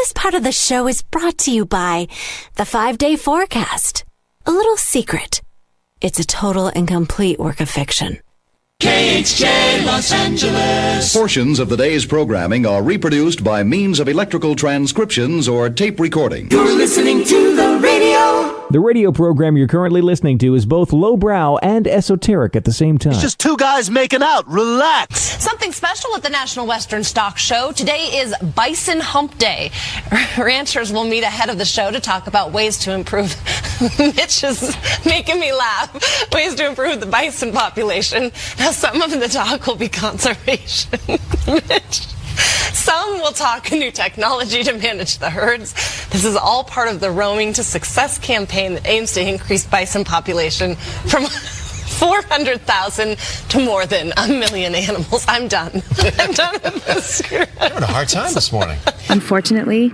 This part of the show is brought to you by the 5-Day Forecast. A little secret. It's a total and complete work of fiction. KHJ Los Angeles. Portions of the day's programming are reproduced by means of electrical transcriptions or tape recording. You're listening to the radio. The radio program you're currently listening to is both lowbrow and esoteric at the same time. It's just two guys making out. Relax. Something special at the National Western Stock Show. Today is Bison Hump Day. Ranchers will meet ahead of the show to talk about ways to improve. Mitch is making me laugh. Ways to improve the bison population. Now, some of the talk will be conservation. Mitch. Some will talk new technology to manage the herds. This is all part of the Roaming to Success campaign that aims to increase bison population from 400,000 to more than 1 million animals. I'm done. I'm done with this. You're having a hard time this morning. Unfortunately,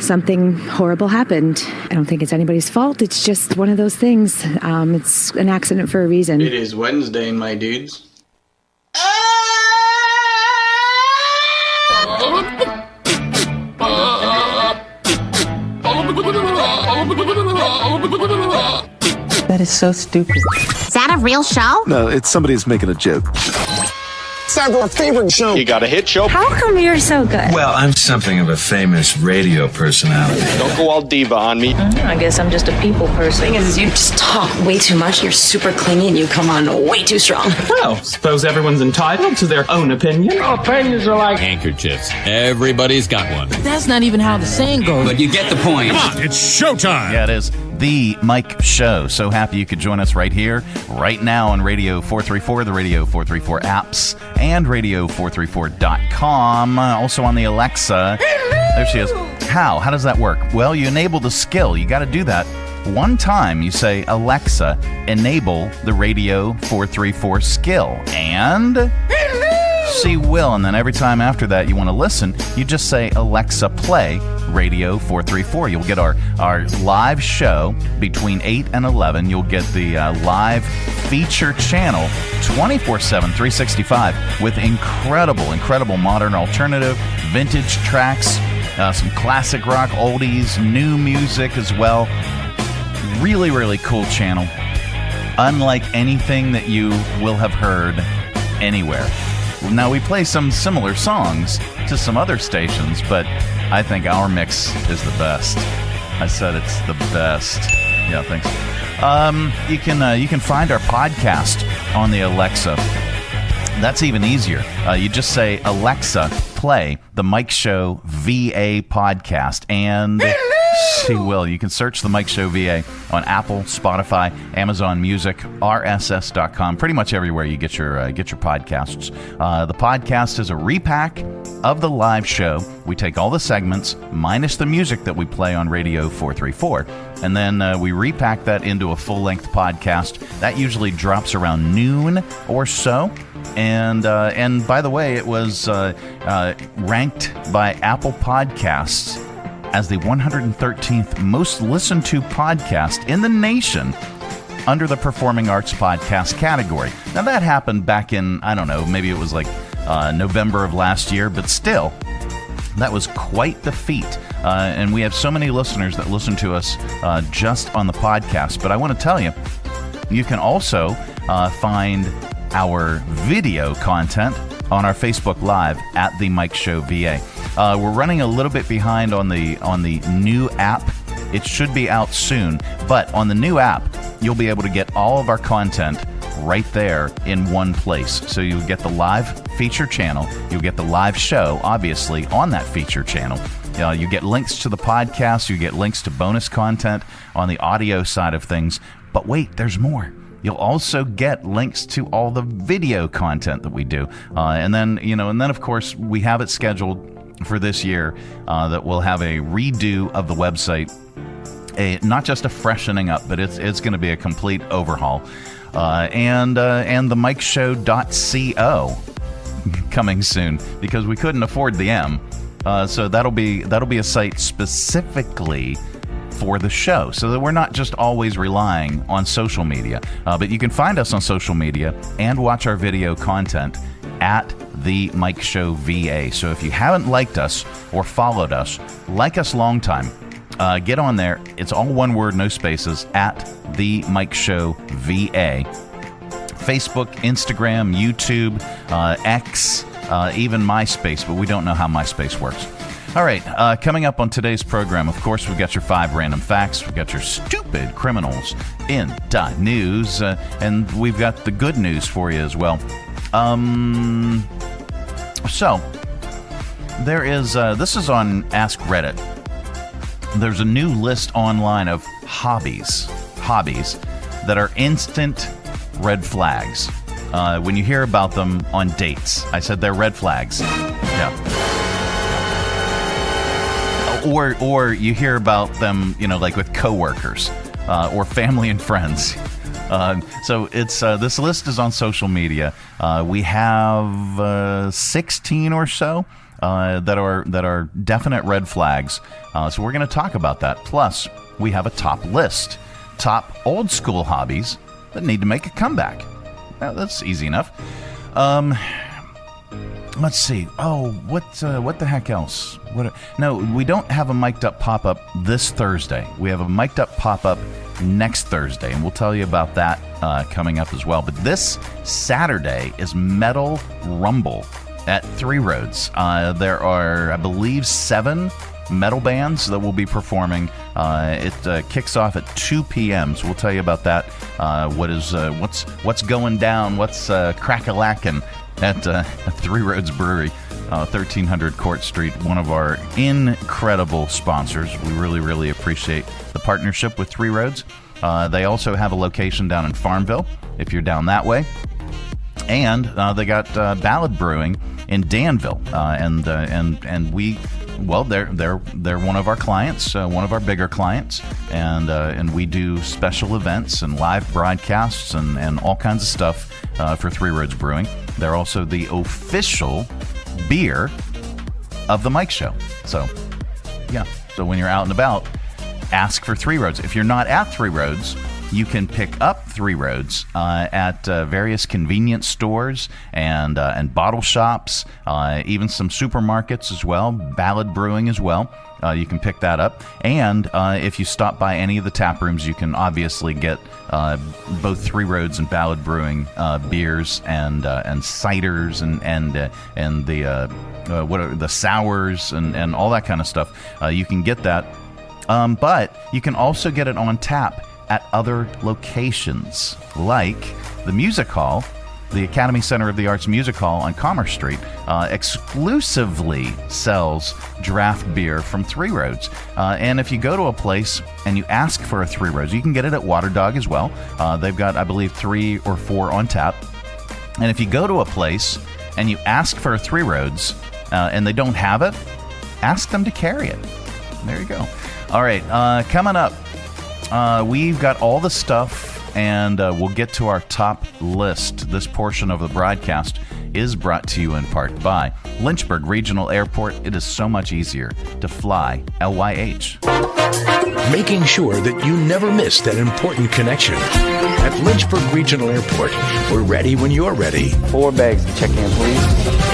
something horrible happened. I don't think it's anybody's fault. It's just one of those things. It's an accident for a reason. It is Wednesday, my dudes. That is so stupid. Is that a real show? No, it's somebody who's making a joke. It's our favorite show. You got a hit show? How come you're so good? Well, I'm something of a famous radio personality. Don't go all diva on me. I guess I'm just a people person. The thing is you just talk way too much, you're super clingy, and you come on way too strong. Well, suppose everyone's entitled to their own opinion. Opinions are like handkerchiefs. Everybody's got one. That's not even how the saying goes. But you get the point. Come on, it's showtime. Yeah, it is. The Mike Show. So happy you could join us right here, right now on Radio 434, the Radio 434 apps, and Radio434.com. Also on the Alexa. There she is. How? How does that work? Well, you enable the skill. You got to do that one time. You say, Alexa, enable the Radio 434 skill. And she will. And then every time after that you want to listen, you just say, Alexa, play Radio 434. You'll get our live show between 8 and 11. You'll get the live feature channel 24/7, 365 with incredible modern alternative, vintage tracks, some classic rock, oldies, new music as well. Really cool channel. Unlike anything that you will have heard anywhere. Now, we play some similar songs to some other stations, but I think our mix is the best. I said it's the best. Yeah, thanks. You can find our podcast on the Alexa. That's even easier. You just say, Alexa, play the Mike Show VA podcast, and she will. You can search the Mike Show VA on Apple, Spotify, Amazon Music, RSS.com, pretty much everywhere you get your podcasts. The podcast is a repack of the live show. We take all the segments, minus the music that we play on Radio 434, and then we repack that into a full-length podcast. That usually drops around noon or so. And by the way, it was ranked by Apple Podcasts as the 113th most listened to podcast in the nation under the Performing Arts Podcast category. Now, that happened back in, I don't know, maybe it was like November of last year, but still, that was quite the feat. And we have so many listeners that listen to us just on the podcast. But I want to tell you, you can also find our video content on our Facebook Live at the Mike Show VA. We're running a little bit behind on the new app. It should be out soon, but on the new app, you'll be able to get all of our content right there in one place. So you'll get the live feature channel. You'll get the live show, obviously, on that feature channel. You get links to the podcast. You get links to bonus content on the audio side of things. But wait, there's more. You'll also get links to all the video content that we do. And then of course, we have it scheduled for this year that we'll have a redo of the website. Not just a freshening up, but it's going to be a complete overhaul. And the MikeShow.co coming soon, because we couldn't afford the M. So that'll be a site specifically for the show, so that we're not just always relying on social media. But you can find us on social media and watch our video content at The Mike Show VA. So if you haven't liked us or followed us, like us long time. Get on there. It's all one word, no spaces, at The Mike Show VA. Facebook, Instagram, YouTube, X, even MySpace, but we don't know how MySpace works. All right, coming up on today's program, of course, we've got your 5 random facts. We've got your stupid criminals in news, and we've got the good news for you as well. So, there is, this is on Ask Reddit. There's a new list online of hobbies that are instant red flags. When you hear about them on dates, I said they're red flags. Yeah. Or you hear about them, like with coworkers or family and friends. So it's this list is on social media. We have 16 or so that are definite red flags. So we're going to talk about that. Plus, we have a top list, top old school hobbies that need to make a comeback. That's easy enough. Let's see. Oh, what the heck else? No, we don't have a mic'd up pop-up this Thursday. We have a mic'd up pop-up next Thursday, and we'll tell you about that coming up as well. But this Saturday is Metal Rumble at Three Roads. There are, I believe, 7 metal bands that will be performing. It kicks off at 2 p.m., so we'll tell you about that. What's going down, what's crack-a-lackin' at Three Roads Brewery, 1300 Court Street, one of our incredible sponsors. We really, really appreciate the partnership with Three Roads. They also have a location down in Farmville, if you're down that way. And they got Ballad Brewing in Danville, and we, well, they're one of our clients, one of our bigger clients, and we do special events and live broadcasts and all kinds of stuff for Three Roads Brewing. They're also the official beer of the Mike Show. So, yeah. So when you're out and about, ask for Three Roads. If you're not at Three Roads, you can pick up Three Roads at various convenience stores and bottle shops, even some supermarkets as well, Ballad Brewing as well. You can pick that up. And if you stop by any of the tap rooms, you can obviously get both Three Roads and Ballad Brewing beers and ciders and the sours and all that kind of stuff. You can get that. But you can also get it on tap at other locations, like the Music Hall, the Academy Center of the Arts Music Hall on Commerce Street, exclusively sells draft beer from Three Roads. And if you go to a place and you ask for a Three Roads, you can get it at Water Dog as well. They've got, I believe, 3 or 4 on tap. And if you go to a place and you ask for a Three Roads and they don't have it, ask them to carry it. There you go. All right, coming up, we've got all the stuff, and we'll get to our top list. This portion of the broadcast is brought to you in part by Lynchburg Regional Airport. It is so much easier to fly LYH. Making sure that you never miss that important connection. At Lynchburg Regional Airport, we're ready when you're ready. 4 bags of check-in, please.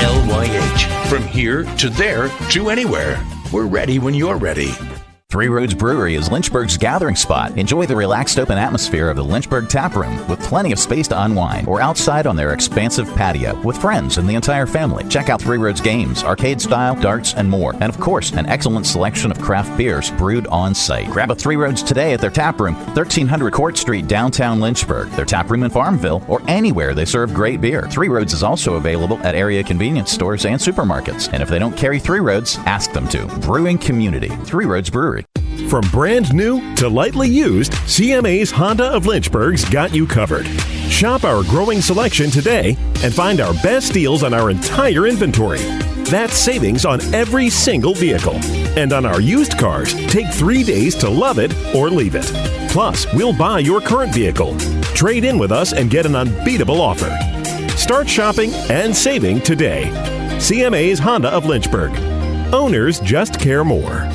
LYH. From here to there to anywhere. We're ready when you're ready. Three Roads Brewery is Lynchburg's gathering spot. Enjoy the relaxed open atmosphere of the Lynchburg Tap Room with plenty of space to unwind, or outside on their expansive patio with friends and the entire family. Check out Three Roads games, arcade style, darts, and more. And of course, an excellent selection of craft beers brewed on site. Grab a Three Roads today at their tap room, 1300 Court Street, downtown Lynchburg, their tap room in Farmville, or anywhere they serve great beer. Three Roads is also available at area convenience stores and supermarkets. And if they don't carry Three Roads, ask them to. Brewing community, Three Roads Brewery. From brand new to lightly used, CMA's Honda of Lynchburg's got you covered. Shop our growing selection today and find our best deals on our entire inventory. That's savings on every single vehicle. And on our used cars, take 3 days to love it or leave it. Plus, we'll buy your current vehicle. Trade in with us and get an unbeatable offer. Start shopping and saving today. CMA's Honda of Lynchburg. Owners just care more.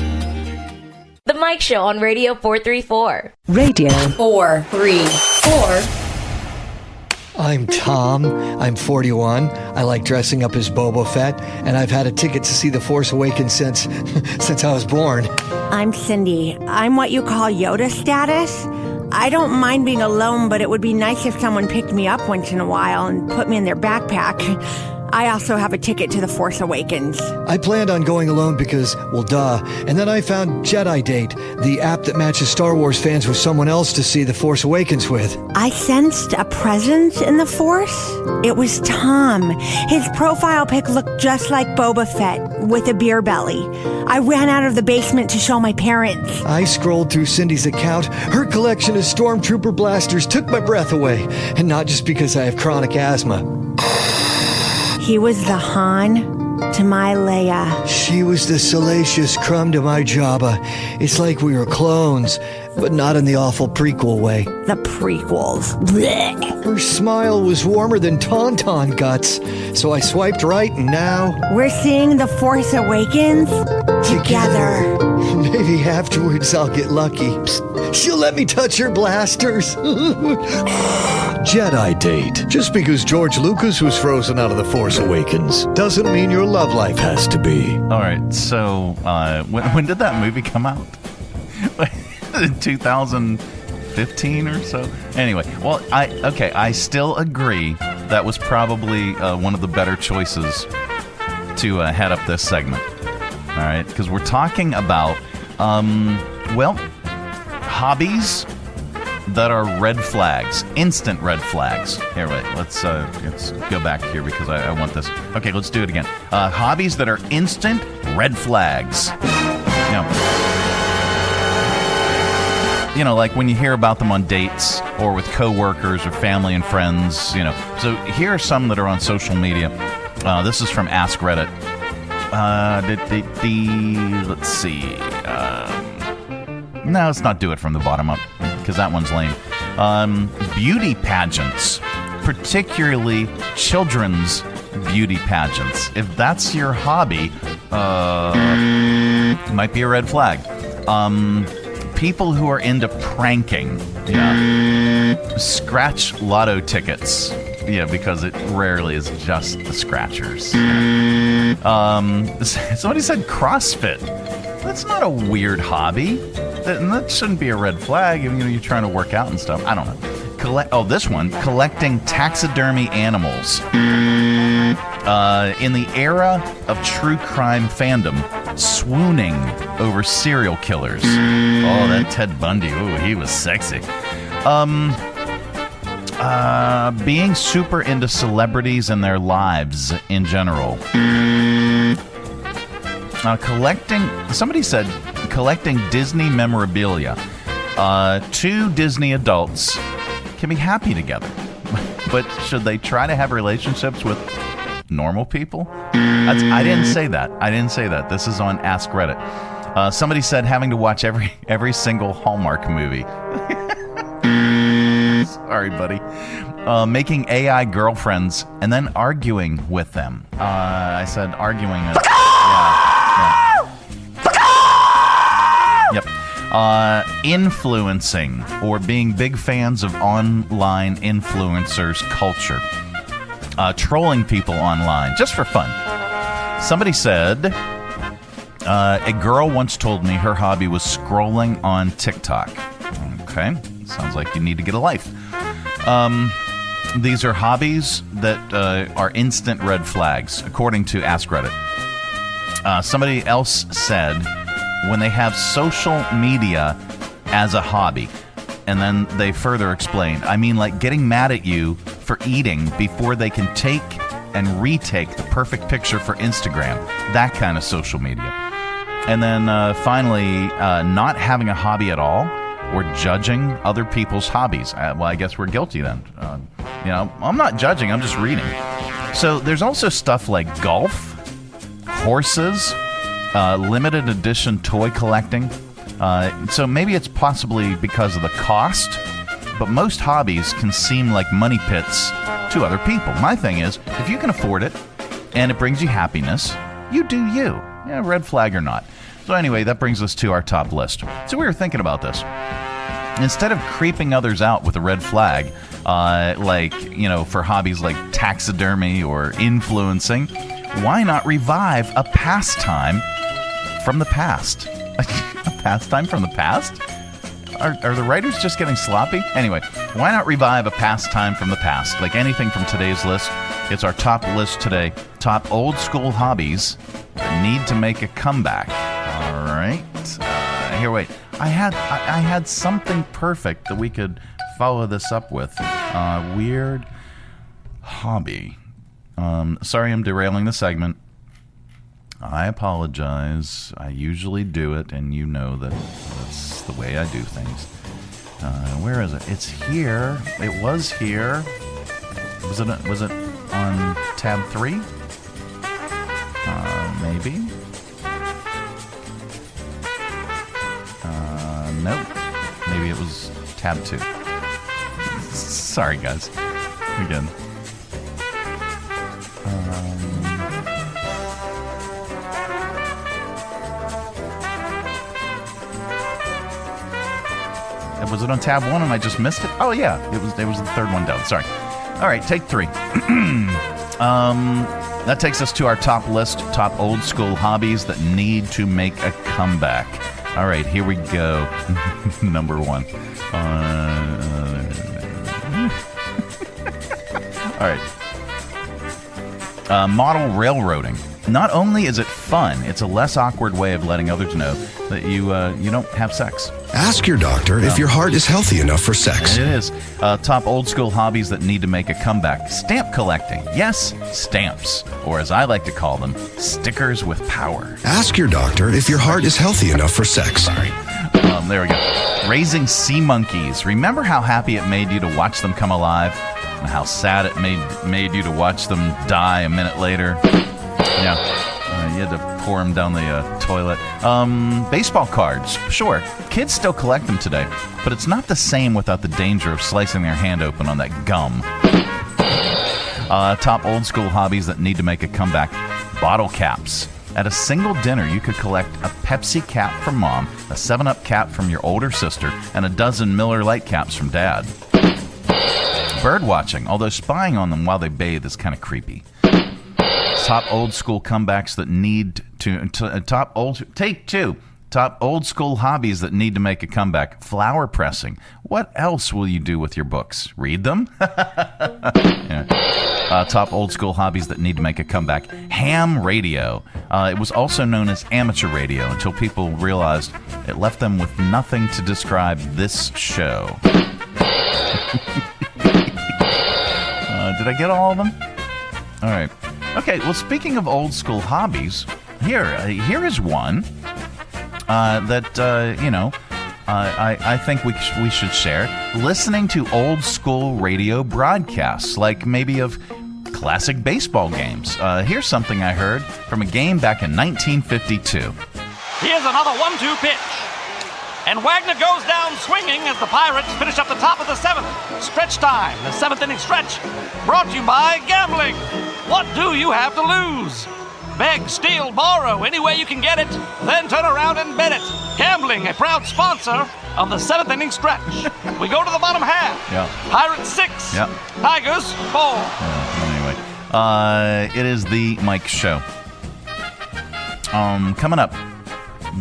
The Mike Show on Radio 434. Radio 434. I'm Tom. I'm 41. I like dressing up as Boba Fett, and I've had a ticket to see The Force Awakens since I was born. I'm Cindy. I'm what you call Yoda status. I don't mind being alone, but it would be nice if someone picked me up once in a while and put me in their backpack. I also have a ticket to The Force Awakens. I planned on going alone because, well, duh. And then I found Jedi Date, the app that matches Star Wars fans with someone else to see The Force Awakens with. I sensed a presence in the Force. It was Tom. His profile pic looked just like Boba Fett with a beer belly. I ran out of the basement to show my parents. I scrolled through Cindy's account. Her collection of Stormtrooper blasters took my breath away. And not just because I have chronic asthma. He was the Han to my Leia. She was the salacious crumb to my Jabba. It's like we were clones, but not in the awful prequel way. The prequels. Blech. Her smile was warmer than Tauntaun guts, so I swiped right, and now... We're seeing The Force Awakens together. Maybe afterwards I'll get lucky. She'll let me touch her blasters. Jedi Date. Just because George Lucas was frozen out of The Force Awakens doesn't mean your love life has to be. All right, so when did that movie come out? 2015 or so? Anyway, well, I still agree that was probably one of the better choices to head up this segment. All right, because we're talking about, hobbies that are red flags, instant red flags. Here, wait, let's go back here because I want this. Okay, let's do it again. Hobbies that are instant red flags. You know, like when you hear about them on dates or with coworkers or family and friends, So here are some that are on social media. This is from Ask Reddit. Let's see. No, let's not do it from the bottom up, because that one's lame. Beauty pageants, particularly children's beauty pageants. If that's your hobby, it might be a red flag. People who are into pranking. Yeah. Scratch lotto tickets. Yeah, because it rarely is just the scratchers. Somebody said CrossFit. That's not a weird hobby. That shouldn't be a red flag. You're trying to work out and stuff. I don't know. This one, collecting taxidermy animals. In the era of true crime fandom, swooning over serial killers. Oh, that Ted Bundy. Ooh, he was sexy. Being super into celebrities and their lives in general. Somebody said collecting Disney memorabilia. Two Disney adults can be happy together, but should they try to have relationships with normal people? I didn't say that. This is on Ask Reddit. Somebody said having to watch every single Hallmark movie. Sorry, buddy. Making AI girlfriends and then arguing with them. I said arguing. Yep. Influencing or being big fans of online influencers culture. Trolling people online just for fun. Somebody said a girl once told me her hobby was scrolling on TikTok. Okay, sounds like you need to get a life. These are hobbies that are instant red flags, according to Ask Reddit. Somebody else said when they have social media as a hobby, and then they further explained, I mean like getting mad at you for eating before they can take and retake the perfect picture for Instagram, that kind of social media. And then finally, not having a hobby at all or judging other people's hobbies. Well, I guess we're guilty then. I'm not judging, I'm just reading. So there's also stuff like golf, horses, limited edition toy collecting. So maybe it's possibly because of the cost, but most hobbies can seem like money pits to other people. My thing is, if you can afford it and it brings you happiness, you do you. Yeah, red flag or not. So anyway, that brings us to our top list. So we were thinking about this. Instead of creeping others out with a red flag, for hobbies like taxidermy or influencing, why not revive a pastime from the past? A pastime from the past? Are the writers just getting sloppy? Anyway, why not revive a pastime from the past? Like anything from today's list, it's our top list today. Top old school hobbies that need to make a comeback. All right. Here, wait. I had something perfect that we could follow this up with. Weird hobby. Sorry I'm derailing the segment. I apologize. I usually do it, and you know that that's the way I do things. Where is it? It's here. It was here. Was it on tab 3? Maybe. Nope. Maybe it was tab 2. Sorry, guys. Again. Was it on tab 1 and I just missed it? Oh yeah, it was the third one down. Sorry. All right, take 3. That takes us to our top list, top old school hobbies that need to make a comeback. All right, here we go. Number 1. All right. Model railroading. Not only is it fun, it's a less awkward way of letting others know that you don't have sex. Ask your doctor if your heart is healthy enough for sex. It is. Top old school hobbies that need to make a comeback. Stamp collecting. Yes, stamps. Or as I like to call them, stickers with power. Ask your doctor if your heart is healthy enough for sex. Sorry. There we go. Raising sea monkeys. Remember how happy it made you to watch them come alive? And how sad it made you to watch them die a minute later? Yeah, you had to pour them down the toilet. Baseball cards, sure. Kids still collect them today, but it's not the same without the danger of slicing their hand open on that gum. Top old school hobbies that need to make a comeback. Bottle caps. At a single dinner, you could collect a Pepsi cap from Mom, a 7-Up cap from your older sister, and a dozen Miller Lite caps from Dad. Bird watching, although spying on them while they bathe is kind of creepy. Top old school comebacks that need to take 2. Top old school hobbies that need to make a comeback. Flower pressing. What else will you do with your books? Read them? Yeah. Top old school hobbies that need to make a comeback. Ham radio. It was also known as amateur radio until people realized it left them with nothing to describe this show. Did I get all of them? All right. Okay, well, speaking of old school hobbies, here is one that I think we should share. Listening to old school radio broadcasts, like maybe of classic baseball games. Here's something I heard from a game back in 1952. Here's another 1-2 pitch. And Wagner goes down swinging as the Pirates finish up the top of the 7th. Stretch time, the 7th inning stretch. Brought to you by gambling. What do you have to lose? Beg, steal, borrow, any way you can get it, then turn around and bet it. Gambling, a proud sponsor of the 7th inning stretch. We go to the bottom half. Yeah. Pirates 6. Yeah. Tigers 4. Anyway, it is the Mike Show. Coming up,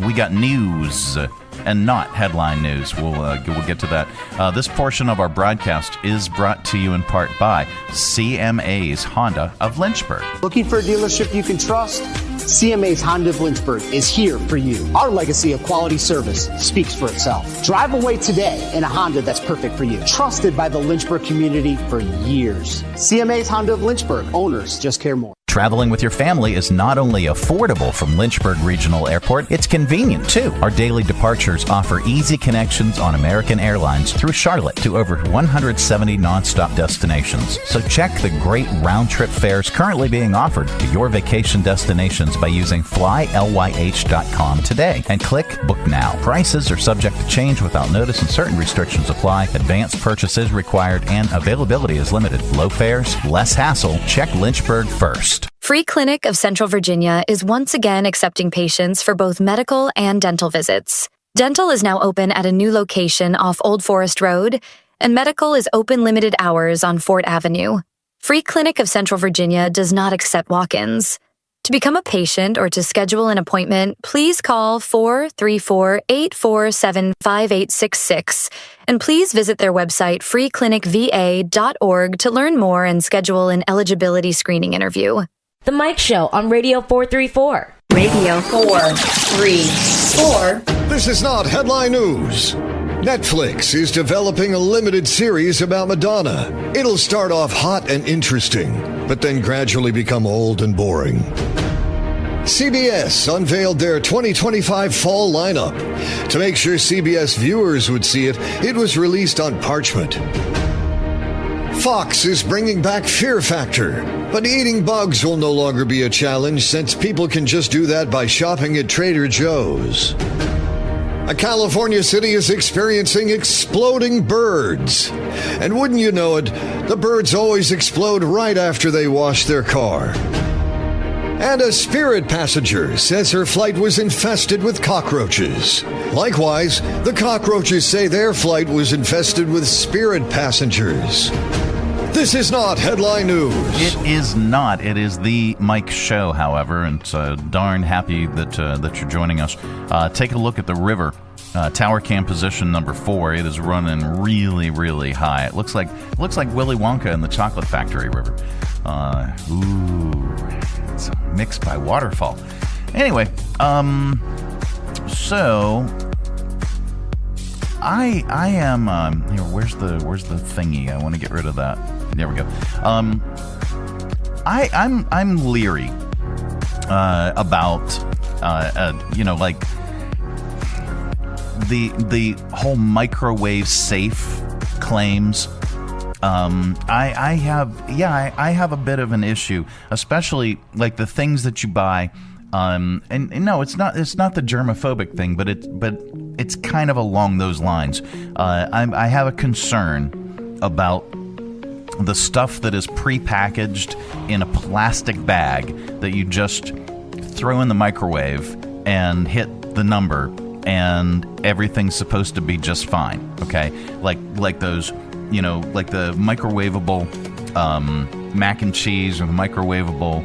we got news. And not headline news. We'll get to that. This portion of our broadcast is brought to you in part by CMA's Honda of Lynchburg. Looking for a dealership you can trust? CMA's Honda of Lynchburg is here for you. Our legacy of quality service speaks for itself. Drive away today in a Honda that's perfect for you. Trusted by the Lynchburg community for years. CMA's Honda of Lynchburg. Owners just care more. Traveling with your family is not only affordable from Lynchburg Regional Airport, it's convenient too. Our daily departures offer easy connections on American Airlines through Charlotte to over 170 nonstop destinations. So check the great round-trip fares currently being offered to your vacation destinations by using flylyh.com today and click Book Now. Prices are subject to change without notice and certain restrictions apply. Advanced purchase is required and availability is limited. Low fares, less hassle. Check Lynchburg first. Free Clinic of Central Virginia is once again accepting patients for both medical and dental visits. Dental is now open at a new location off Old Forest Road, and medical is open limited hours on Fort Avenue. Free Clinic of Central Virginia does not accept walk-ins. To become a patient or to schedule an appointment, please call 434-847-5866, and please visit their website freeclinicva.org to learn more and schedule an eligibility screening interview. The Mike Show on Radio 434. Radio 434. This is not headline news. Netflix is developing a limited series about Madonna. It'll start off hot and interesting, but then gradually become old and boring. CBS unveiled their 2025 fall lineup. To make sure CBS viewers would see it, it was released on parchment. Fox is bringing back Fear Factor, but eating bugs will no longer be a challenge since people can just do that by shopping at Trader Joe's. A California city is experiencing exploding birds. And wouldn't you know it, the birds always explode right after they wash their car. And a Spirit passenger says her flight was infested with cockroaches. Likewise, the cockroaches say their flight was infested with Spirit passengers. This is not headline news. It is not. It is the Mike Show, however, and darn happy that you're joining us. Take a look at the river. Tower cam position number 4. It is running really, really high. It looks like Willy Wonka in the Chocolate Factory river. It's mixed by waterfall. Anyway, so I am here. Where's the thingy? I want to get rid of that. There we go. I'm leery about like the whole microwave safe claims. I have a bit of an issue, especially like the things that you buy. And no, it's not the germophobic thing, but it's kind of along those lines. I have a concern about the stuff that is prepackaged in a plastic bag that you just throw in the microwave and hit the number and everything's supposed to be just fine. Okay, like those, like the microwavable mac and cheese or the microwavable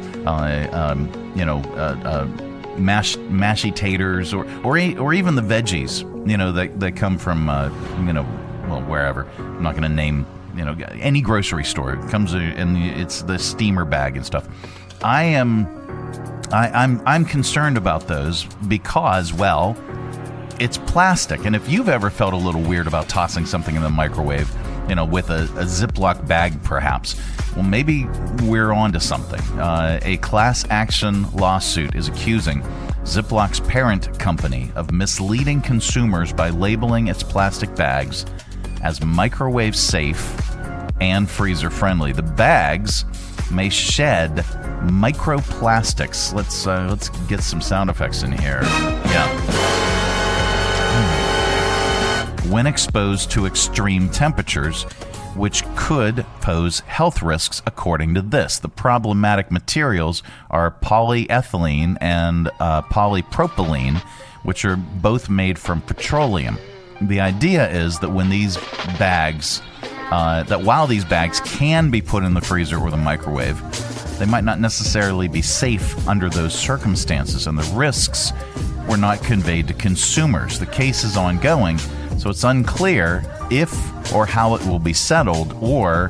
mashy taters or even the veggies that come from wherever. I'm not going to name any grocery store. It comes in it's the steamer bag and stuff. I'm concerned about those because, well, it's plastic, and if you've ever felt a little weird about tossing something in the microwave, with a Ziploc bag perhaps, well, maybe we're onto something. A class action lawsuit is accusing Ziploc's parent company of misleading consumers by labeling its plastic bags as microwave safe and freezer friendly. The bags may shed microplastics. Let's get some sound effects in here. Yeah. When exposed to extreme temperatures, which could pose health risks according to this. The problematic materials are polyethylene and polypropylene, which are both made from petroleum. The idea is that when these bags, while these bags can be put in the freezer or the microwave, they might not necessarily be safe under those circumstances, and the risks were not conveyed to consumers. The case is ongoing, so it's unclear if or how it will be settled or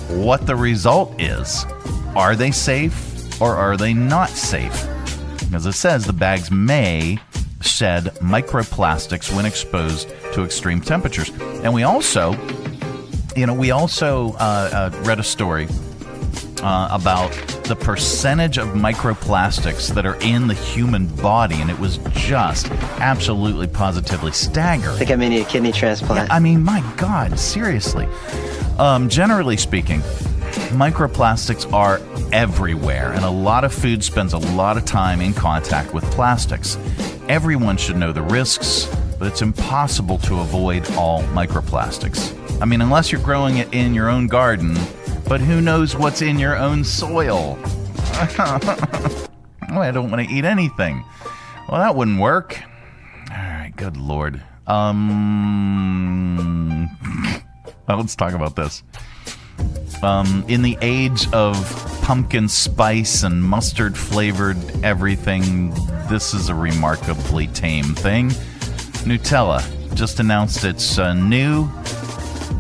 what the result is. Are they safe or are they not safe? As it says, the bags may shed microplastics when exposed to extreme temperatures. And we also read a story about the percentage of microplastics that are in the human body, and it was just absolutely positively staggering. I think I may need a kidney transplant. Yeah, I mean, my God, seriously. Generally speaking, microplastics are everywhere, and a lot of food spends a lot of time in contact with plastics. Everyone should know the risks, but it's impossible to avoid all microplastics. I mean, unless you're growing it in your own garden, but who knows what's in your own soil? Oh, I don't want to eat anything. Well, that wouldn't work. All right, good Lord. Let's talk about this. In the age of pumpkin spice and mustard flavored everything, this is a remarkably tame thing. Nutella just announced its new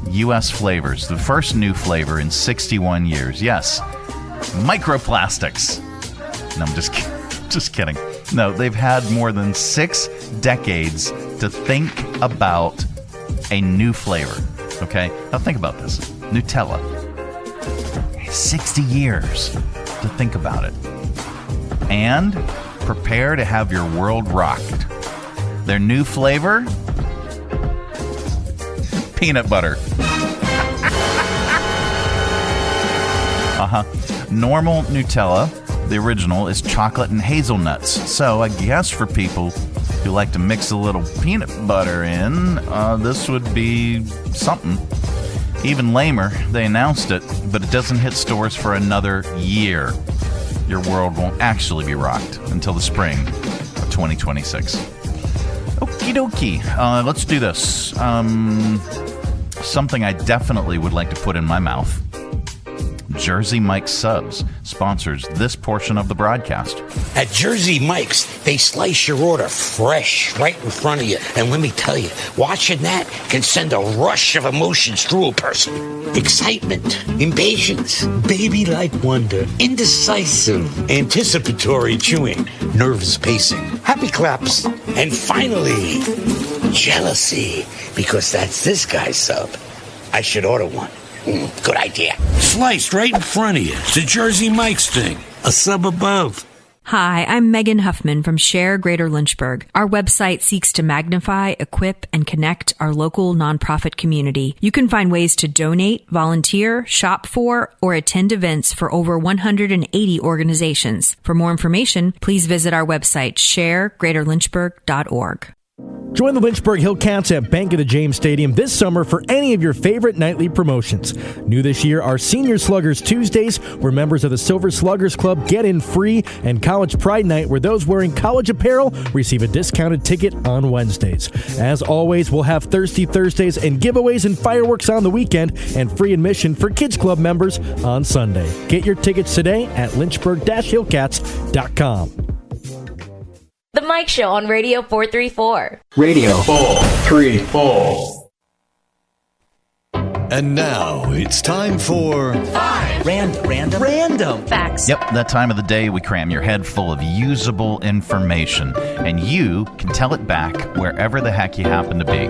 U.S. flavors. The first new flavor in 61 years. Yes, microplastics. No, I'm just kidding. No, they've had more than 6 decades to think about a new flavor. Okay? Now think about this. Nutella. 60 years to think about it. And prepare to have your world rocked. Their new flavor? Peanut butter. Normal Nutella, the original, is chocolate and hazelnuts. So I guess for people who like to mix a little peanut butter in, this would be something. Even lamer, they announced it, but it doesn't hit stores for another year. Your world won't actually be rocked until the spring of 2026. Okie dokie. Let's do this. Something I definitely would like to put in my mouth. Jersey Mike's Subs sponsors this portion of the broadcast. At Jersey Mike's, they slice your order fresh right in front of you. And let me tell you, watching that can send a rush of emotions through a person. Excitement, impatience, baby-like wonder, indecisive, anticipatory chewing, nervous pacing, happy claps, and finally, jealousy. Because that's this guy's sub. I should order one. Good idea. Sliced right in front of you. It's a Jersey Mike's thing. A sub above. Hi, I'm Megan Huffman from Share Greater Lynchburg. Our website seeks to magnify, equip, and connect our local nonprofit community. You can find ways to donate, volunteer, shop for, or attend events for over 180 organizations. For more information, please visit our website, sharegreaterlynchburg.org. Join the Lynchburg Hillcats at Bank of the James Stadium this summer for any of your favorite nightly promotions. New this year are Senior Sluggers Tuesdays, where members of the Silver Sluggers Club get in free, and College Pride Night, where those wearing college apparel receive a discounted ticket on Wednesdays. As always, we'll have Thirsty Thursdays and giveaways and fireworks on the weekend, and free admission for Kids Club members on Sunday. Get your tickets today at lynchburg-hillcats.com. The Mike Show on Radio 434. Radio 434. And now it's time for Random facts. Yep, that time of the day we cram your head full of usable information, and you can tell it back wherever the heck you happen to be.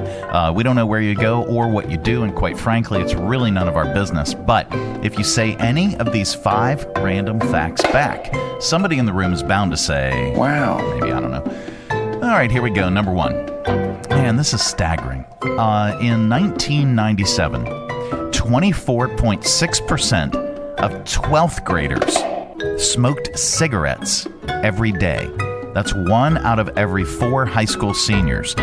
We don't know where you go or what you do, and quite frankly, it's really none of our business. But if you say any of these 5 random facts back, somebody in the room is bound to say, wow, maybe, I don't know. All right, here we go. Number 1. Man, this is staggering. In 1997, 24.6% of 12th graders smoked cigarettes every day. That's 1 out of every 4 high school seniors.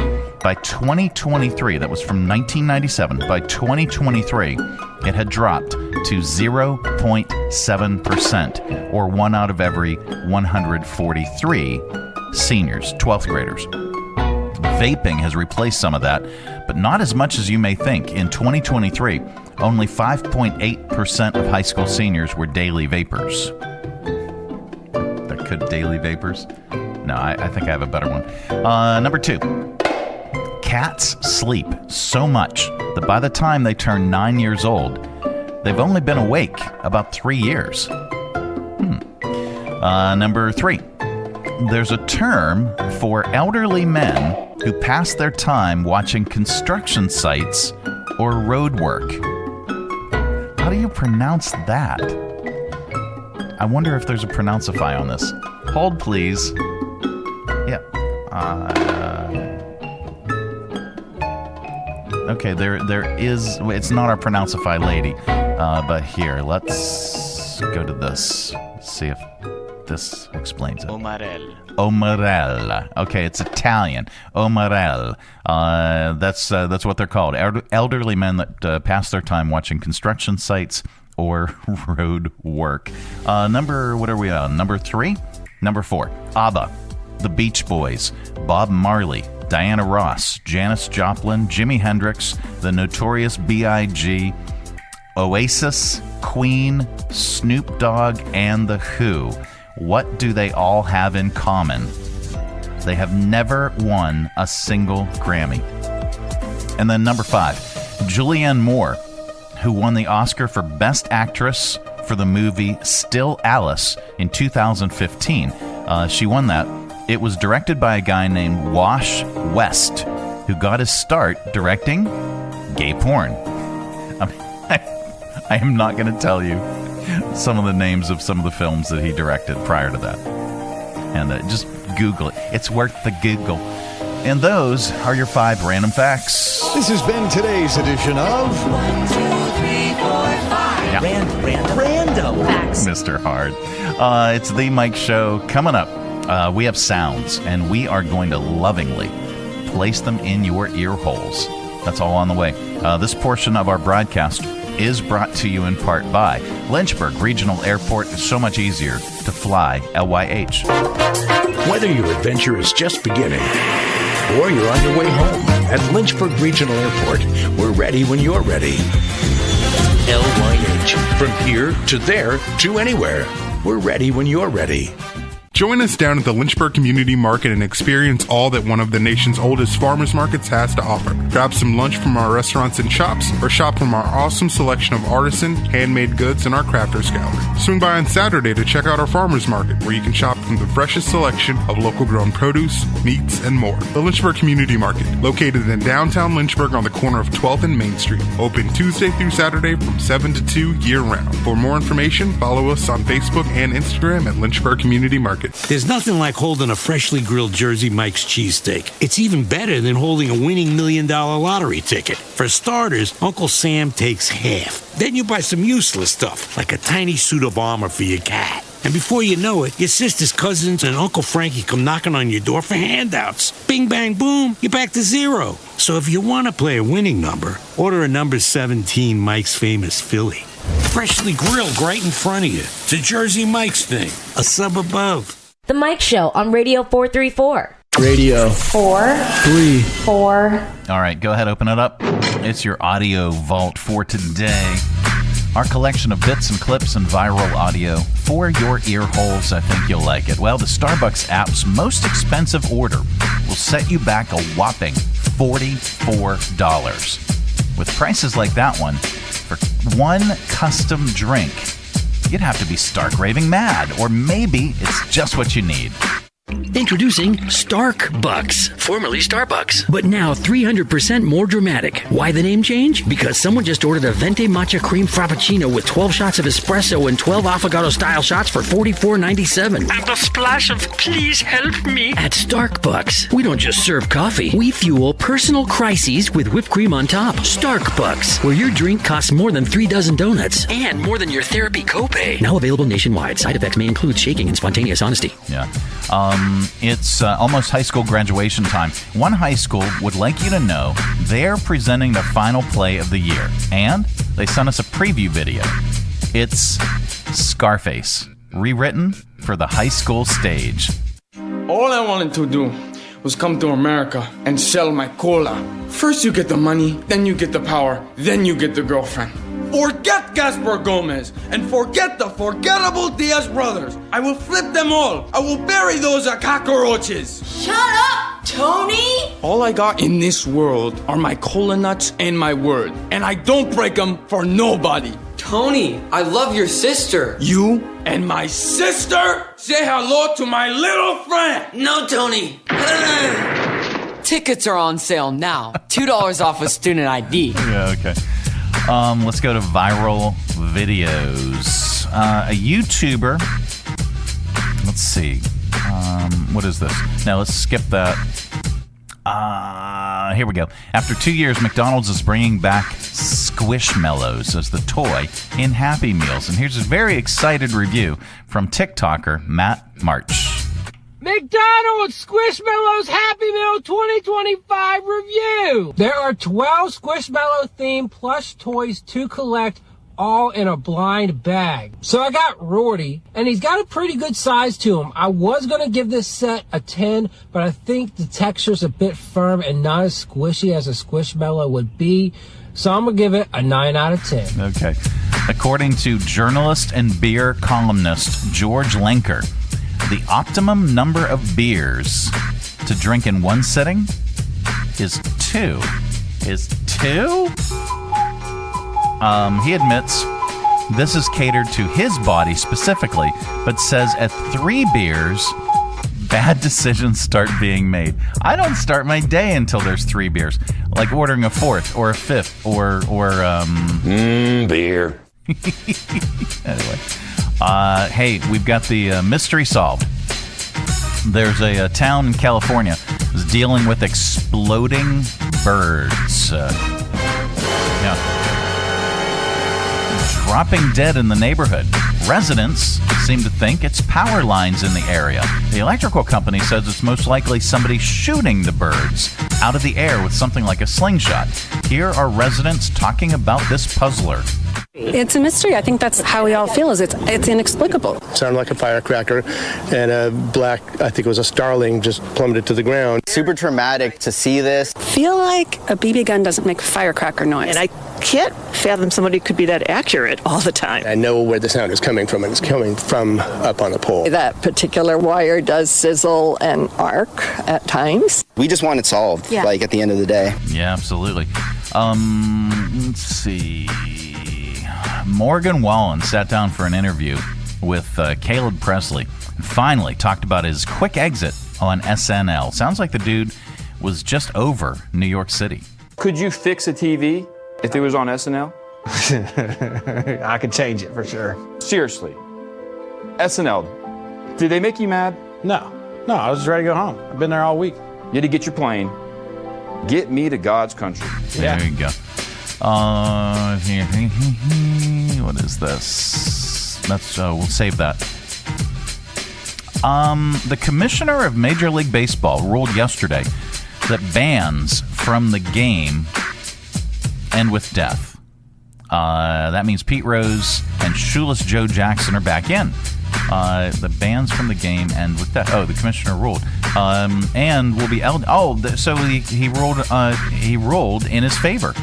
By 2023, that was from 1997, by 2023, it had dropped to 0.7%, or 1 out of every 143 seniors, 12th graders. Vaping has replaced some of that, but not as much as you may think. In 2023, only 5.8% of high school seniors were daily vapors. That could daily vapors? No, I think I have a better one. Number 2. Cats sleep so much that by the time they turn 9 years old, they've only been awake about 3 years. Number 3. There's a term for elderly men who pass their time watching construction sites or road work. How do you pronounce that? I wonder if there's a Pronounceify on this. Hold, please. Yeah. Okay, there is... It's not our Pronounceify lady. But here, let's go to this. See if this explains it. Omarelle. Okay, it's Italian. Omarelle. That's what they're called. Elderly men that pass their time watching construction sites or road work. What are we on? Number 3? Number 4. ABBA, the Beach Boys, Bob Marley, Diana Ross, Janis Joplin, Jimi Hendrix, the Notorious B.I.G., Oasis, Queen, Snoop Dogg, and The Who. What do they all have in common? They have never won a single Grammy. And then number 5, Julianne Moore, who won the Oscar for Best Actress for the movie Still Alice in 2015. She won that. It was directed by a guy named Wash West, who got his start directing gay porn. I am not going to tell you some of the names of some of the films that he directed prior to that. And just Google it. It's worth the Google. And those are your 5 random facts. This has been today's edition of 1, 2, 3, 4, 5. Random facts. Mr. Hard. It's the Mike Show. Coming up, we have sounds, and we are going to lovingly place them in your ear holes. That's all on the way. This portion of our broadcast is brought to you in part by Lynchburg Regional Airport. Is so much easier to fly LYH. Whether your adventure is just beginning or you're on your way home, at Lynchburg Regional Airport, we're ready when you're ready. LYH. From here to there to anywhere. We're ready when you're ready. Join us down at the Lynchburg Community Market and experience all that one of the nation's oldest farmers markets has to offer. Grab some lunch from our restaurants and shops, or shop from our awesome selection of artisan, handmade goods in our crafters gallery. Swing by on Saturday to check out our farmers market, where you can shop from the freshest selection of local grown produce, meats, and more. The Lynchburg Community Market, located in downtown Lynchburg on the corner of 12th and Main Street. Open Tuesday through Saturday from 7 to 2 year-round. For more information, follow us on Facebook and Instagram at Lynchburg Community Market. There's nothing like holding a freshly grilled Jersey Mike's cheesesteak. It's even better than holding a winning $1 million lottery ticket. For starters, Uncle Sam takes half. Then you buy some useless stuff, like a tiny suit of armor for your cat. And before you know it, your sister's cousins and Uncle Frankie come knocking on your door for handouts. Bing, bang, boom, you're back to zero. So if you want to play a winning number, order a number 17 Mike's Famous Philly. Freshly grilled right in front of you. It's a Jersey Mike's thing, a sub above. The Mike Show on Radio 434. Radio 4 3 4. All right, go ahead, open it up. It's your audio vault for today. Our collection of bits and clips and viral audio for your ear holes. I think you'll like it. Well, the Starbucks app's most expensive order will set you back a whopping $44. With prices like that one, for one custom drink, you'd have to be stark raving mad, or maybe it's just what you need. Introducing Starkbucks, formerly Starbucks, but now 300% more dramatic. Why the name change? Because someone just ordered a Venti Matcha Cream Frappuccino with 12 shots of espresso and 12 affogato-style shots for $44.97. And a splash of please help me. At Starkbucks, we don't just serve coffee. We fuel personal crises with whipped cream on top. Starkbucks, where your drink costs more than 3 dozen donuts. And more than your therapy copay. Now available nationwide. Side effects may include shaking and spontaneous honesty. Yeah. It's almost high school graduation time. One high school would like you to know they're presenting the final play of the year, and they sent us a preview video. It's Scarface, rewritten for the high school stage. All I wanted to do was come to America and sell my cola. First you get the money, then you get the power, then you get the girlfriend. Forget Gaspar Gomez and forget the forgettable Diaz brothers. I will flip them all. I will bury those cockroaches. Shut up, Tony! All I got in this world are my cola nuts and my word. And I don't break them for nobody. Tony, I love your sister. You and my sister? Say hello to my little friend. No, Tony. Tickets are on sale now. $2 off a student ID. Yeah, okay. Let's go to viral videos. A YouTuber. Let's see. What is this? Now let's skip that. Here we go. After 2 years, McDonald's is bringing back Squishmallows as the toy in Happy Meals. And here's a very excited review from TikToker Matt March. McDonald's Squishmallows Happy Meal 2025 review. There are 12 Squishmallow themed plush toys to collect, all in a blind bag. So I got Rorty, and he's got a pretty good size to him. I was going to give this set a 10, but I think the texture's a bit firm and not as squishy as a Squishmallow would be. So I'm going to give it a 9 out of 10. Okay. According to journalist and beer columnist George Lenker, the optimum number of beers to drink in one sitting is 2. Is 2? He admits this is catered to his body specifically, but says at 3 beers, bad decisions start being made. I don't start my day until there's 3 beers, like ordering a 4th or a 5th or beer. Anyway, hey, we've got the mystery solved. There's a town in California that's dealing with exploding birds. Dropping dead in the neighborhood. Residents seem to think it's power lines in the area. The electrical company says it's most likely somebody shooting the birds out of the air with something like a slingshot. Here are residents talking about this puzzler. It's a mystery. I think that's how we all feel. Is it's inexplicable. Sounded like a firecracker, and a black, I think it was a starling, just plummeted to the ground. Super traumatic to see this. Feel like a BB gun doesn't make firecracker noise. And I can't fathom somebody could be that accurate all the time. I know where the sound is coming from, and it's coming from up on the pole. That particular wire does sizzle and arc at times. We just want it solved, like at the end of the day. Yeah, absolutely. Let's see. Morgan Wallen sat down for an interview with Caleb Presley and finally talked about his quick exit on SNL. Sounds like the dude was just over New York City. Could you fix a TV if it was on SNL? I could change it for sure. Seriously. SNL, did they make you mad? No, I was just ready to go home. I've been there all week. You had to get your plane. Get me to God's country. There you go. What is this? We'll save that. The commissioner of Major League Baseball ruled yesterday that bans from the game end with death. That means Pete Rose and Shoeless Joe Jackson are back in. The bans from the game end with death. Oh, the commissioner ruled, and will be so he ruled. He ruled in his favor.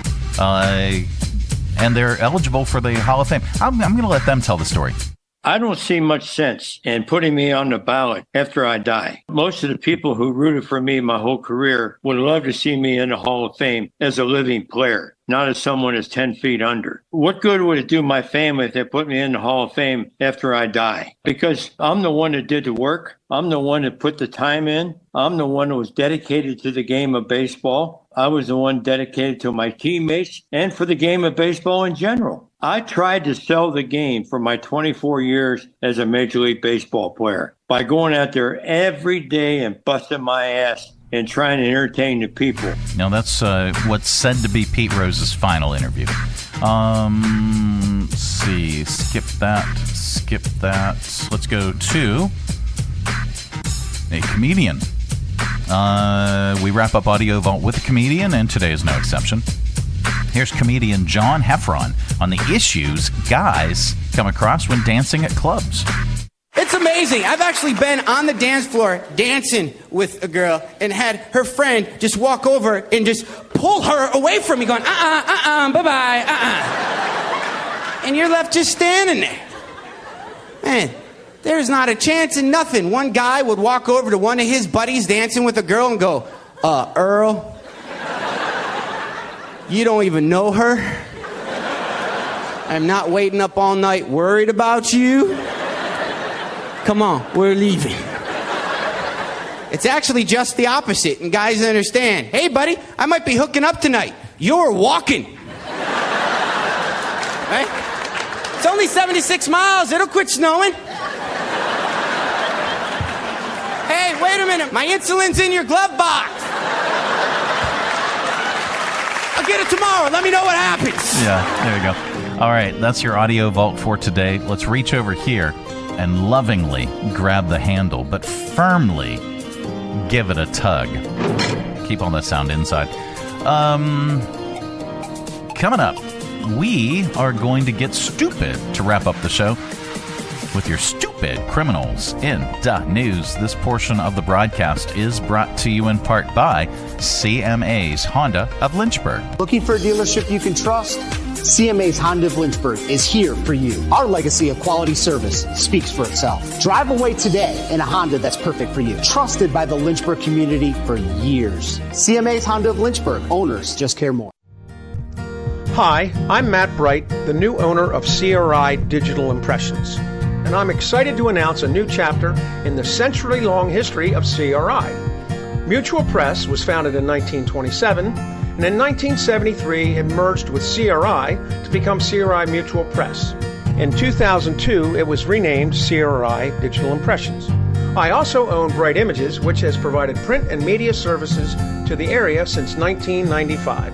And they're eligible for the Hall of Fame. I'm going to let them tell the story. I don't see much sense in putting me on the ballot after I die. Most of the people who rooted for me my whole career would love to see me in the Hall of Fame as a living player, not as someone who's 10 feet under. What good would it do my family if they put me in the Hall of Fame after I die? Because I'm the one that did the work. I'm the one that put the time in. I'm the one who was dedicated to the game of baseball. I was the one dedicated to my teammates and for the game of baseball in general. I tried to sell the game for my 24 years as a Major League Baseball player by going out there every day and busting my ass and trying to entertain the people. Now, that's what's said to be Pete Rose's final interview. Let's see. Skip that. Let's go to a comedian. We wrap up Audio Vault with a comedian, and today is no exception. Here's comedian John Heffron on the issues guys come across when dancing at clubs. It's amazing. I've actually been on the dance floor dancing with a girl and had her friend just walk over and just pull her away from me going, bye-bye, And you're left just standing there. Man, there's not a chance in nothing. One guy would walk over to one of his buddies dancing with a girl and go, Earl, you don't even know her? I'm not waiting up all night worried about you. Come on, we're leaving. It's actually just the opposite, and guys understand. Hey, buddy, I might be hooking up tonight. You're walking. Right? It's only 76 miles. It'll quit snowing. Hey, wait a minute. My insulin's in your glove box. I'll get it tomorrow. Let me know what happens. Yeah, there you go. All right, that's your Audio Vault for today. Let's reach over here and lovingly grab the handle, but firmly give it a tug. Keep all that sound inside. Coming up, we are going to get stupid to wrap up the show with your stupid criminals in the news. This portion of the broadcast is brought to you in part by CMA's Honda of Lynchburg. Looking for a dealership you can trust? CMA's Honda of Lynchburg is here for you. Our legacy of quality service speaks for itself. Drive away today in a Honda that's perfect for you. Trusted by the Lynchburg community for years. CMA's Honda of Lynchburg. Owners just care more. Hi, I'm Matt Bright, the new owner of CRI Digital Impressions. And I'm excited to announce a new chapter in the century-long history of CRI. Mutual Press was founded in 1927, and in 1973 it merged with CRI to become CRI Mutual Press. In 2002, it was renamed CRI Digital Impressions. I also own Bright Images, which has provided print and media services to the area since 1995.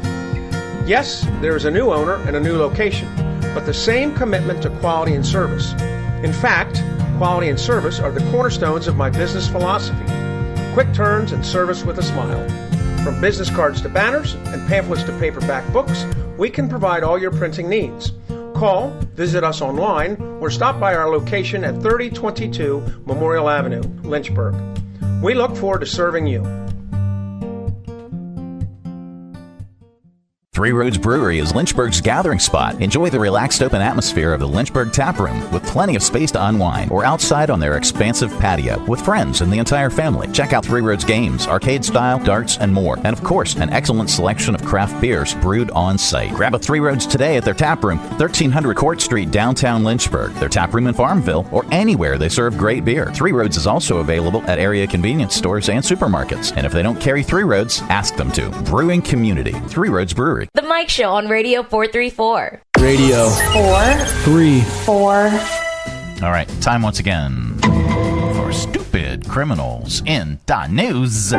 Yes, there is a new owner and a new location, but the same commitment to quality and service. In fact, quality and service are the cornerstones of my business philosophy. Quick turns and service with a smile. From business cards to banners and pamphlets to paperback books, we can provide all your printing needs. Call, visit us online, or stop by our location at 3022 Memorial Avenue, Lynchburg. We look forward to serving you. Three Roads Brewery is Lynchburg's gathering spot. Enjoy the relaxed open atmosphere of the Lynchburg Tap Room with plenty of space to unwind, or outside on their expansive patio with friends and the entire family. Check out Three Roads games, arcade style, darts, and more. And of course, an excellent selection of craft beers brewed on site. Grab a Three Roads today at their tap room, 1300 Court Street, downtown Lynchburg. Their tap room in Farmville, or anywhere they serve great beer. Three Roads is also available at area convenience stores and supermarkets. And if they don't carry Three Roads, ask them to. Brewing community, Three Roads Brewery. The Mike Show on Radio 434. Radio 434. All right, time once again for stupid criminals in the news.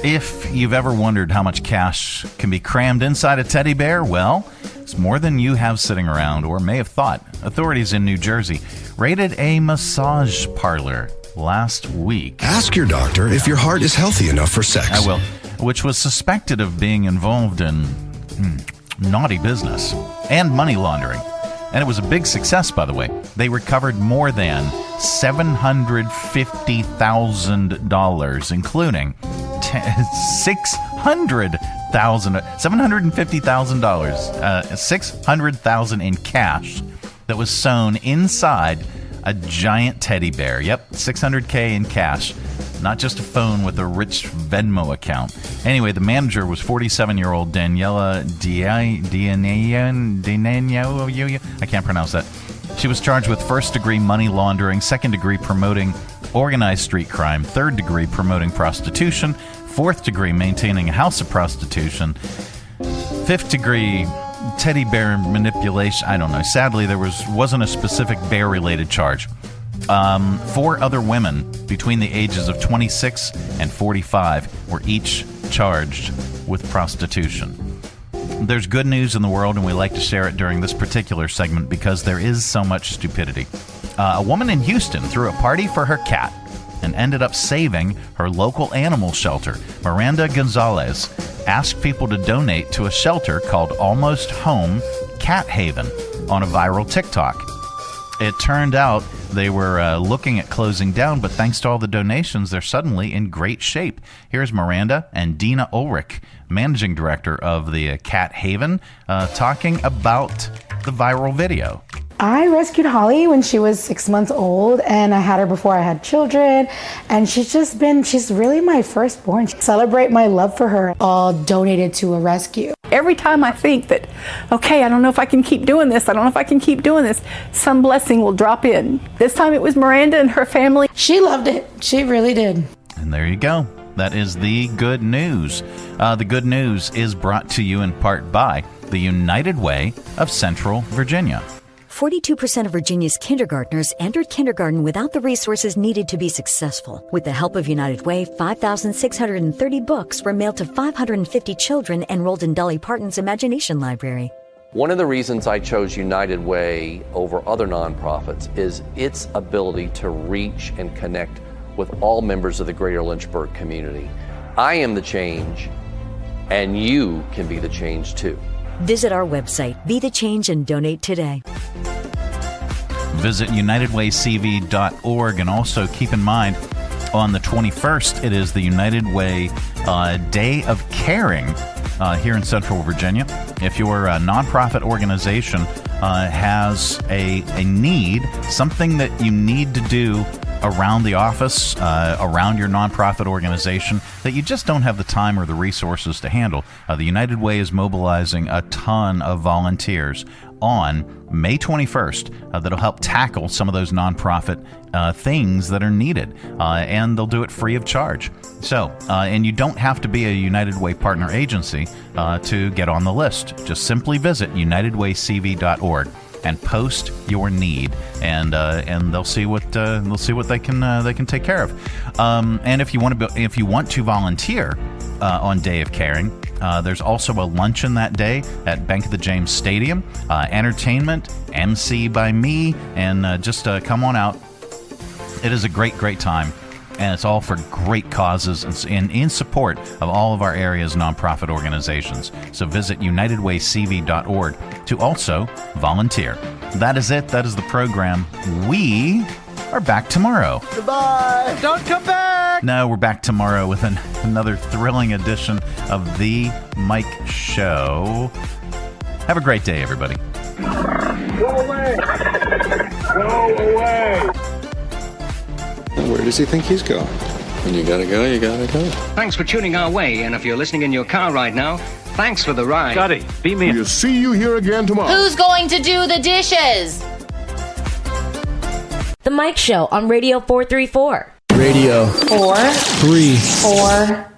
If you've ever wondered how much cash can be crammed inside a teddy bear, well, it's more than you have sitting around or may have thought. Authorities in New Jersey raided a massage parlor last week. Ask your doctor if your heart is healthy enough for sex. I will. Which was suspected of being involved in naughty business and money laundering. And it was a big success, by the way. They recovered more than $750,000, including $650,000 in cash that was sewn inside a giant teddy bear. Yep, $600K in cash. Not just a phone with a rich Venmo account. Anyway, the manager was 47-year-old Daniela Dianello. I can't pronounce that. She was charged with first-degree money laundering, second-degree promoting organized street crime, third-degree promoting prostitution, fourth-degree maintaining a house of prostitution, fifth-degree teddy bear manipulation. I don't know. Sadly, there wasn't a specific bear-related charge. 4 other women between the ages of 26 and 45 were each charged with prostitution. There's good news in the world, and we like to share it during this particular segment because there is so much stupidity. A woman in Houston threw a party for her cat and ended up saving her local animal shelter. Miranda Gonzalez asked people to donate to a shelter called Almost Home Cat Haven on a viral TikTok. It turned out they were looking at closing down, but thanks to all the donations, they're suddenly in great shape. Here's Miranda and Dina Ulrich, managing director of the Cat Haven, talking about the viral video. I rescued Holly when she was 6 months old, and I had her before I had children, and she's really my firstborn. Celebrate my love for her, all donated to a rescue. Every time I think that, okay, I don't know if I can keep doing this, some blessing will drop in. This time it was Miranda and her family. She loved it. She really did. And there you go. That is the good news. The good news is brought to you in part by the United Way of Central Virginia. 42% of Virginia's kindergartners entered kindergarten without the resources needed to be successful. With the help of United Way, 5,630 books were mailed to 550 children enrolled in Dolly Parton's Imagination Library. One of the reasons I chose United Way over other nonprofits is its ability to reach and connect with all members of the greater Lynchburg community. I am the change, and you can be the change too. Visit our website, Be the Change, and donate today. Visit UnitedWayCV.org, and also keep in mind, on the 21st, it is the United Way Day of Caring here in Central Virginia. If your nonprofit organization has a need, something that you need to do around the office, around your nonprofit organization, that you just don't have the time or the resources to handle, the United Way is mobilizing a ton of volunteers on May 21st that'll help tackle some of those nonprofit things that are needed, and they'll do it free of charge. So, and you don't have to be a United Way partner agency to get on the list. Just simply visit UnitedWayCV.org and post your need, and they'll see what they can take care of. And if you want to volunteer on Day of Caring, there's also a luncheon that day at Bank of the James Stadium. Entertainment, MC by me, and just come on out. It is a great time, and it's all for great causes and in support of all of our area's nonprofit organizations. So visit UnitedWayCV.org to also volunteer. That is it. That is the program. We are back tomorrow. Goodbye. Don't come back. No, we're back tomorrow with another thrilling edition of The Mike Show. Have a great day, everybody. Go away. Go away. Where does he think he's going? When you gotta go, you gotta go. Thanks for tuning our way, and if you're listening in your car right now, thanks for the ride. Scotty, beat me. We'll see you here again tomorrow. Who's going to do the dishes? The Mike Show on Radio 434. Radio 4 3 4